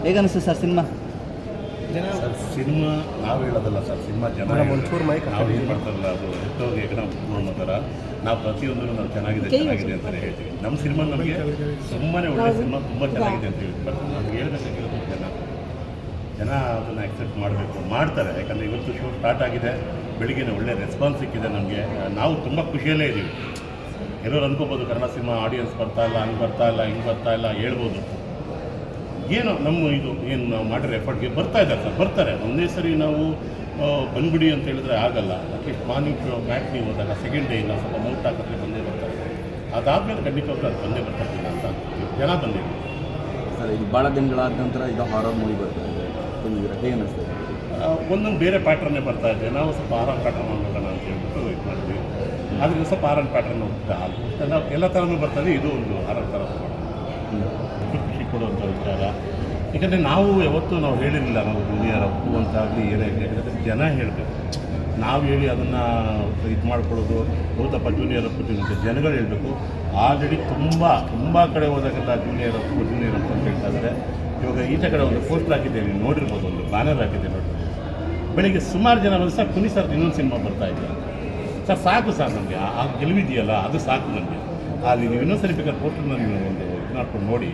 ಹೇಗನ್ನಿಸ್ತು sir cinema? Sir cinema ನಾವು ಹೇಳೋದಲ್ಲ sir, cinema ಜನ ನಾವು ಏನು ಮಾಡ್ತಾರಲ್ಲ ಅದು ಎತ್ತೋಗಿ ಹೆಗಣ ಅನ್ನೋ ಥರ ನಾವು ಪ್ರತಿಯೊಂದನ್ನು ನಾವು ಚೆನ್ನಾಗಿದೆ ಅಂತಲೇ ಹೇಳ್ತೀವಿ. ನಮ್ಮ ಸಿನಿಮಾ ನಮಗೆ ತುಂಬಾ ಒಳ್ಳೆಯ ಸಿನಿಮಾ, ತುಂಬ ಚೆನ್ನಾಗಿದೆ ಅಂತ ಹೇಳ್ತೀವಿ. ಬಟ್ ನಮ್ಗೆ ಹೇಳ್ಬೇಕಾಗಿರೋದು ಜನ ಅದನ್ನು ಆಕ್ಸೆಪ್ಟ್ ಮಾಡಬೇಕು, ಮಾಡ್ತಾರೆ. ಯಾಕಂದರೆ ಇವತ್ತು ಶೋ ಸ್ಟಾರ್ಟ್ ಆಗಿದೆ, ಬೆಳಿಗ್ಗೆ ಒಳ್ಳೆ ರೆಸ್ಪಾನ್ಸ್ ಸಿಕ್ಕಿದೆ ನಮಗೆ. ನಾವು ತುಂಬ ಖುಷಿಯಲ್ಲೇ ಇದ್ದೀವಿ. ಕೆಲವರು ಅಂದ್ಕೋಬೋದು ಕನ್ನಡ ಸಿನಿಮಾ ಆಡಿಯನ್ಸ್ ಬರ್ತಾ ಇಲ್ಲ, ಹಂಗೆ ಬರ್ತಾ ಇಲ್ಲ, ಹಿಂಗೆ ಬರ್ತಾ ಇಲ್ಲ ಹೇಳ್ಬೋದು. ಏನು ನಮ್ಮ ಇದು ಏನು ನಾವು ಮಾಡಿರೋ ಎಫರ್ಟ್ಗೆ ಬರ್ತಾ ಇದ್ದಾರೆ ಸರ್, ಬರ್ತಾರೆ. ಒಂದೇ ಸರಿ ನಾವು ಬಂದ್ಬಿಡಿ ಅಂತ ಹೇಳಿದ್ರೆ ಆಗಲ್ಲ. ಅಟ್ಲೀಸ್ಟ್ ಮಾರ್ನಿಂಗ್ ಶೋ ಮ್ಯಾಟ್ನಿ ಹೋದಾಗ ಸೆಕೆಂಡ್ ಡೇ ಇಲ್ಲ ಸ್ವಲ್ಪ ಮೌಟ್ ಹಾಕಿದ್ರೆ ಬಂದೇ ಬರ್ತಾರೆ. ಅದಾದಮೇಲೆ ಖಂಡಿತವಾಗ್ಲೂ ಅದು ಬಂದೇ ಬರ್ತಾಯಿಲ್ಲ ಅಂತ ಜನ ಬಂದಿದೆ ಸರ್. ಇದು ಭಾಳ ದಿನಗಳಾದ ನಂತರ ಇದು ಹಾರರ್ ಮೂವಿ ಬರ್ತಾ ಇದೆ, ಹೇಗೆ ಅನ್ನಿಸ್ತದೆ? ಒಂದೊಂದು ಬೇರೆ ಪ್ಯಾಟ್ರನ್ನೇ ಬರ್ತಾ ಇದೆ. ನಾವು ಸ್ವಲ್ಪ ಹಾರರ್ ಪ್ಯಾಟ್ರನ್ ಹೋಗೋಣ ಅಂತ ಹೇಳ್ಬಿಟ್ಟು ಇದು ಮಾಡ್ತೀವಿ. ಆದರೆ ಸ್ವಲ್ಪ ಹಾರರ್ ಪ್ಯಾಟ್ರನ್ ಹೋಗ್ತಾ ನಾವು ಎಲ್ಲ ಥರನೂ ಬರ್ತದೆ. ಇದು ಒಂದು ಹಾರರ್ ಥರ ಖುಷಿ ಕೊಡುವಂಥ ವಿಚಾರ. ಯಾಕಂದರೆ ನಾವು ಯಾವತ್ತೂ ನಾವು ಹೇಳಿರಲಿಲ್ಲ ನಾವು ಜೂನಿಯರ್ ಅಪ್ಪು ಅಂತಾಗಲಿ ಏನೇ ಯಾಕಂದರೆ ಜನ ಹೇಳಬೇಕು. ನಾವು ಹೇಳಿ ಅದನ್ನು ಇದು ಮಾಡ್ಕೊಳ್ಳೋದು ಹೌದಪ್ಪ ಜೂನಿಯರ್ ಅಪ್ಪು ಅಂತ ಜನಗಳು ಹೇಳಬೇಕು. ಆಲ್ರೆಡಿ ತುಂಬ ಕಡೆ ಹೋದಾಗೆಲ್ಲ ಜೂನಿಯರ್ ಅಪ್ಪು ಅಂತ ಹೇಳ್ತಾ ಇದ್ದಾರೆ. ಇವಾಗ ಈಚೆ ಕಡೆ ಒಂದು ಪೋಸ್ಟರ್ ಹಾಕಿದ್ದೆ, ನೀವು ನೋಡಿರ್ಬೋದು, ಒಂದು ಬ್ಯಾನರ್ ಹಾಕಿದ್ದೆ ನೋಡಿ. ಬೆಳಿಗ್ಗೆ ಸುಮಾರು ಜನ ಬಂದು ಸರ್ ಕುನಿ ಸರ್ ಇನ್ನೊಂದು ಸಿನಿಮಾ ಬರ್ತಾ ಇದೆ ಸರ್, ಸಾಕು ಸರ್ ನಮಗೆ ಆ ಗೆಲುವಿದೆಯಲ್ಲ ಅದು ಸಾಕು ನಮಗೆ. ಅಲ್ಲಿ ನೀವು ಇನ್ನೊಂದು ಸರಿ ಬೇಕಾದ್ರೆ ಪೋಸ್ಟರ್ನ ನೀವು ಒಂದು ಇದು ಮಾಡ್ಕೊಂಡು ನೋಡಿ,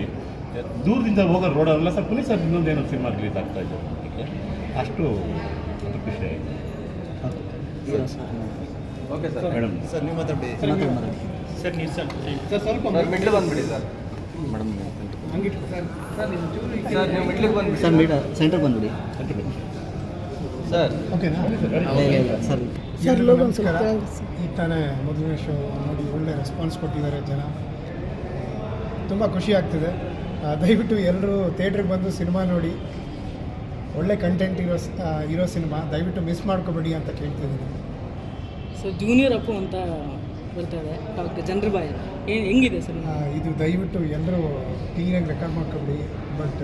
ದೂರದಿಂದ ಹೋಗೋ ರೋಡಲ್ಲ ಸರ್ ಕುನಿ ಸರ್ ಇನ್ನೊಂದು ಏನೋ ಸಿನಿಮಾ ರಿಲೀಸ್ ಆಗ್ತಾ ಇದೆ ಅದಕ್ಕೆ ಅಷ್ಟು ಅದು ಖುಷಿ ಆಯಿತು. Okay sir. ಮೇಡಮ್ ಸರ್ ನೀವು ಮಾತಾಡಿ ಸರ್ ನೀವು ಸರ್ ಸ್ವಲ್ಪ ಮಿಡ್ಲ್ ಬಂದುಬಿಡಿ ಸರ್. ಮೇಡಮ್ ಹಂಗಿಟ್ಟು ಸರ್ ನಿಮ್ಮ ಚೂರು ಸರ್ ನೀವು ಮಿಡ್ಲಿಗೆ ಬಂದುಬಿಡಿ ಸರ್, ಸೆಂಟರ್ ಬಂದ್ಬಿಡಿ ಸರ್. ಓಕೆನಾ ಸರ್. ಸರ್ ನಮಸ್ಕಾರ. ಈಗ ತಾನೇ ಮೊದಲನೇ ಶೋ ನೋಡಿ ಒಳ್ಳೆ ರೆಸ್ಪಾನ್ಸ್ ಕೊಟ್ಟಿದ್ದಾರೆ ಜನ, ತುಂಬ ಖುಷಿ ಆಗ್ತಿದೆ. ದಯವಿಟ್ಟು ಎಲ್ಲರೂ ಥಿಯೇಟ್ರಿಗೆ ಬಂದು ಸಿನಿಮಾ ನೋಡಿ, ಒಳ್ಳೆ ಕಂಟೆಂಟ್ ಇರೋ ಸಿನಿಮಾ, ದಯವಿಟ್ಟು ಮಿಸ್ ಮಾಡ್ಕೋಬೇಡಿ ಅಂತ ಕೇಳ್ತಿದ್ದೀನಿ. ಸೊ ಜೂನಿಯರ್ ಅಪ್ಪು ಅಂತ ಬರ್ತಾ ಇದೆ ಜನರ ಬಾಯಿ, ಹೆಂಗಿದೆ ಸರ್ ಇದು? ದಯವಿಟ್ಟು ಎಲ್ಲರೂ ಕ್ಲೀನಾಗಿ ರೆಕಾರ್ಡ್ ಮಾಡ್ಕೊಬಿಡಿ. ಬಟ್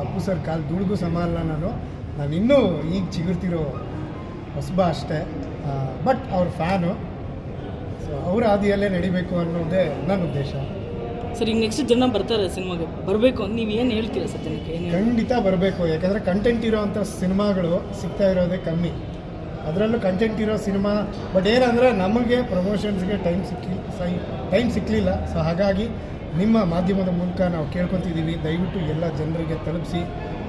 ಅಪ್ಪು ಸರ್ ಕಾಲು ದುಡ್ಗೂ ಸಮ ಅಲ್ಲ ನಾನು ಇನ್ನೂ ಈಗ ಚಿಗುರ್ತಿರೋ ಹೊಸಬ ಅಷ್ಟೇ. ಬಟ್ ಅವ್ರ ಫ್ಯಾನು, ಸೊ ಅವ್ರ ಹಾದಿಯಲ್ಲೇ ನಡಿಬೇಕು ಅನ್ನೋದೇ ನನ್ನ ಉದ್ದೇಶ. ಸರ್ ಈಗ ನೆಕ್ಸ್ಟ್ ಜನ ಬರ್ತಾರೆ ಸಿನಿಮಾಗೆ, ಬರಬೇಕು ಅಂತ ನೀವು ಏನು ಹೇಳ್ತೀರಾ ಸರ್ ಜನಕ್ಕೆ? ಖಂಡಿತ ಬರಬೇಕು. ಯಾಕಂದರೆ ಕಂಟೆಂಟ್ ಇರೋವಂಥ ಸಿನಿಮಾಗಳು ಸಿಗ್ತಾ ಇರೋದೇ ಕಮ್ಮಿ, ಅದರಲ್ಲೂ ಕಂಟೆಂಟ್ ಇರೋ ಸಿನಿಮಾ. ಬಟ್ ಏನಂದರೆ ನಮಗೆ ಪ್ರಮೋಷನ್ಸ್ಗೆ ಟೈಮ್ ಸಿಕ್ಕಲಿಲ್ಲ. ಸೊ ಹಾಗಾಗಿ ನಿಮ್ಮ ಮಾಧ್ಯಮದ ಮೂಲಕ ನಾವು ಕೇಳ್ಕೊತಿದ್ದೀವಿ, ದಯವಿಟ್ಟು ಎಲ್ಲ ಜನರಿಗೆ ತಲುಪಿಸಿ.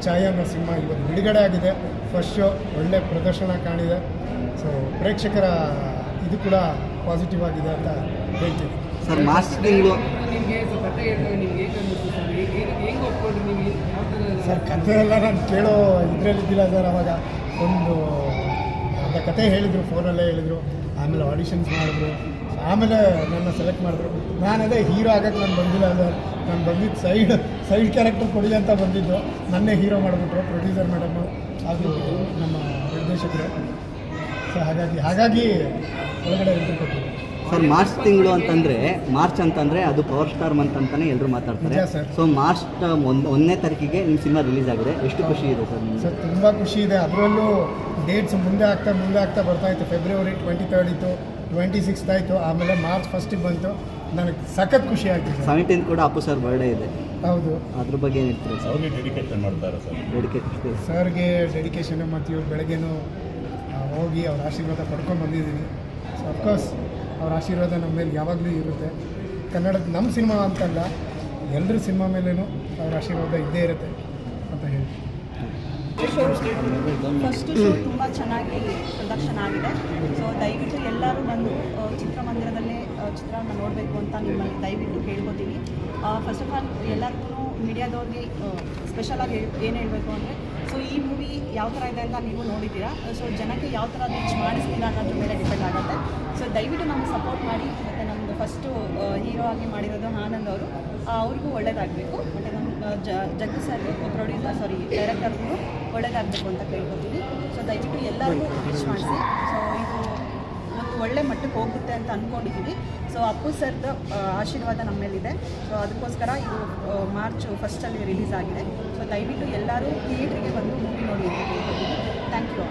ಛಾಯಾ ಅನ್ನೋ ಸಿನಿಮಾ ಇವತ್ತು ಬಿಡುಗಡೆ ಆಗಿದೆ, ಫಸ್ಟ್ ಶೋ ಒಳ್ಳೆ ಪ್ರದರ್ಶನ ಕಾಣಿದೆ. ಸೊ ಪ್ರೇಕ್ಷಕರ ಇದು ಕೂಡ ಪಾಸಿಟಿವ್ ಆಗಿದೆ ಅಂತ ಹೇಳ್ತೀವಿ ಸರ್. ಮಾರ್ಚ್ ತಿಂಗಳು ನಿಮಗೆ ಕತೆ ನಿಮ್ಗೆ ಹೆಂಗೆ ಒಪ್ಕೊಂಡ್ರಿ ನೀವು ಯಾವ ಥರ? ಸರ್ ಕಥೆ ಎಲ್ಲ ನಾನು ಕೇಳೋ ಇದರಲ್ಲಿದ್ದಿಲ್ಲ ಸರ್. ಅವಾಗ ಒಂದು ಅರ್ಧ ಕತೆ ಹೇಳಿದರು, ಫೋನಲ್ಲೇ ಹೇಳಿದರು. ಆಮೇಲೆ ಆಡಿಷನ್ಸ್ ಮಾಡಿದ್ರು, ಆಮೇಲೆ ನನ್ನ ಸೆಲೆಕ್ಟ್ ಮಾಡಿದ್ರು. ನಾನದೇ ಹೀರೋ ಆಗೋಕ್ಕೆ ನಾನು ಬಂದಿಲ್ಲ ಸರ್. ನಾನು ಬಂದಿದ್ದು ಸೈಡ್ ಕ್ಯಾರೆಕ್ಟರ್ ಕೊಡಿ ಅಂತ ಬಂದಿದ್ದು, ನನ್ನೇ ಹೀರೋ ಮಾಡಿಬಿಟ್ರು ಪ್ರೊಡ್ಯೂಸರ್ ಮೇಡಮ್ಮು, ಅದು ನಮ್ಮ ನಿರ್ದೇಶಕರು. ಸೊ ಹಾಗಾಗಿ ಒಳಗಡೆ ಎಂಟ್ರಿ ಕೊಟ್ಟಿದ್ದೆ ಸರ್. ಮಾರ್ಚ್ ತಿಂಗಳು ಅಂತಂದರೆ ಅದು ಪವರ್ ಸ್ಟಾರ್ ಮಂತ್ ಅಂತಲೇ ಎಲ್ಲರೂ ಮಾತಾಡ್ತಾರೆ. ಸೊ ಮಾರ್ಚ್ 1ನೇ ತಾರೀಕಿಗೆ ನಿಮ್ಮ ಸಿನಿಮಾ ರಿಲೀಸ್ ಆಗಿದೆ, ಎಷ್ಟು ಖುಷಿ ಇದೆ ಸರ್? ಸರ್ ತುಂಬ ಖುಷಿ ಇದೆ. ಅದರಲ್ಲೂ ಡೇಟ್ಸ್ ಮುಂದೆ ಆಗ್ತಾ ಬರ್ತಾಯಿತ್ತು. ಫೆಬ್ರವರಿ 23 ಇತ್ತು, 26 ಆಯಿತು, ಆಮೇಲೆ ಮಾರ್ಚ್ 1 ಬಂತು. ನನಗೆ ಸಖತ್ ಖುಷಿ ಆಗ್ತಿದೆ. 17 ಕೂಡ ಅಪ್ಪು ಸರ್ ಬರ್ಡೇ ಇದೆ. ಹೌದು, ಅದ್ರ ಬಗ್ಗೆ ಏನು ಹೇಳ್ತೀರಾ ಸರ್? ಅವ್ರಿಗೆ ಡೆಡಿಕೇಶನ್ ಮಾಡ್ತಾರೆ ಸರ್. ಸರ್ಗೆ ಡೆಡಿಕೇಶನ್. ಮತ್ತು ಇವ್ರು ಬೆಳಗ್ಗೆನೂ ಹೋಗಿ ಅವ್ರ ಆಶೀರ್ವಾದ ಪಡ್ಕೊಂಡು ಬಂದಿದ್ದೀವಿ. ಸೊ ಅಫ್ಕೋರ್ಸ್ ಅವ್ರ ಆಶೀರ್ವಾದ ನಮ್ಮ ಮೇಲೆ ಯಾವಾಗಲೂ ಇರುತ್ತೆ. ಕನ್ನಡದ ನಮ್ಮ ಸಿನಿಮಾ ಅಂತಲ್ಲ, ಎಲ್ಲರ ಸಿನಿಮಾ ಮೇಲೂ ಅವ್ರ ಆಶೀರ್ವಾದ ಇದ್ದೇ ಇರುತ್ತೆ ಅಂತ ಹೇಳ್ತೀನಿ. ಫಸ್ಟ್ ಶೋ ತುಂಬ ಚೆನ್ನಾಗಿ ಪ್ರದರ್ಶನ ಆಗಿದೆ. ಸೊ ದಯವಿಟ್ಟು ಎಲ್ಲರೂ ಬಂದು ಚಿತ್ರಮಂದಿರದಲ್ಲೇ ಚಿತ್ರವನ್ನು ನೋಡಬೇಕು ಅಂತ ನಿಮ್ಮಲ್ಲಿ ದಯವಿಟ್ಟು ಕೇಳ್ಕೊತೀವಿ. ಫಸ್ಟ್ ಆಫ್ ಆಲ್ ಎಲ್ಲರಿಗೂ ಮೀಡಿಯಾದವ್ರಿಗೆ ಸ್ಪೆಷಲಾಗಿ ಏನು ಹೇಳಬೇಕು ಅಂದರೆ, ಸೊ ಈ ಮೂವಿ ಯಾವ ಥರ ಇದೆ ಅಂತ ನೀವು ನೋಡಿದ್ದೀರಾ. ಸೊ ಜನಕ್ಕೆ ಯಾವ ಥರ ರೀಚ್ ಮಾಡಿಸ್ತೀರಾ ಅನ್ನೋದ್ರ ಮೇಲೆ ಡಿಪೆಂಡ್ ಆಗುತ್ತೆ. ಸೊ ದಯವಿಟ್ಟು ನಮ್ಗೆ ಸಪೋರ್ಟ್ ಮಾಡಿ. ಮತ್ತು ನಮ್ಮದು ಫಸ್ಟು ಹೀರೋ ಆಗಿ ಮಾಡಿರೋದು ಆನಂದ್ ಅವರು, ಅವ್ರಿಗೂ ಒಳ್ಳೇದಾಗಬೇಕು. ಮತ್ತು ನಮ್ಮ ಜಗ್ಗು ಸರ್ ಡೈರೆಕ್ಟರ್ಗೂ ಒಳ್ಳೇದಾಗಬೇಕು ಅಂತ ಕೇಳ್ಕೊತೀವಿ. ಸೊ ದಯವಿಟ್ಟು ಎಲ್ಲರಿಗೂ ರೀಚ್ ಮಾಡಿಸಿ. ಸೊ ಇದು ಒಂದು ಒಳ್ಳೆ ಮಟ್ಟಕ್ಕೆ ಹೋಗುತ್ತೆ ಅಂತ ಅಂದ್ಕೊಂಡಿದ್ದೀವಿ. ಸೊ ಅಪ್ಪು ಸರ್ದು ಆಶೀರ್ವಾದ ನಮ್ಮ ಮೇಲಿದೆ. ಸೊ ಅದಕ್ಕೋಸ್ಕರ ಇದು ಮಾರ್ಚ್ 1 ರಿಲೀಸ್ ಆಗಿದೆ. ಸೊ ದಯವಿಟ್ಟು ಎಲ್ಲರೂ ಥಿಯೇಟ್ರಿಗೆ ಬಂದು ಮೂವಿ ನೋಡಿ ಅಂತ ಕೇಳ್ಕೊತೀವಿ. Thank you.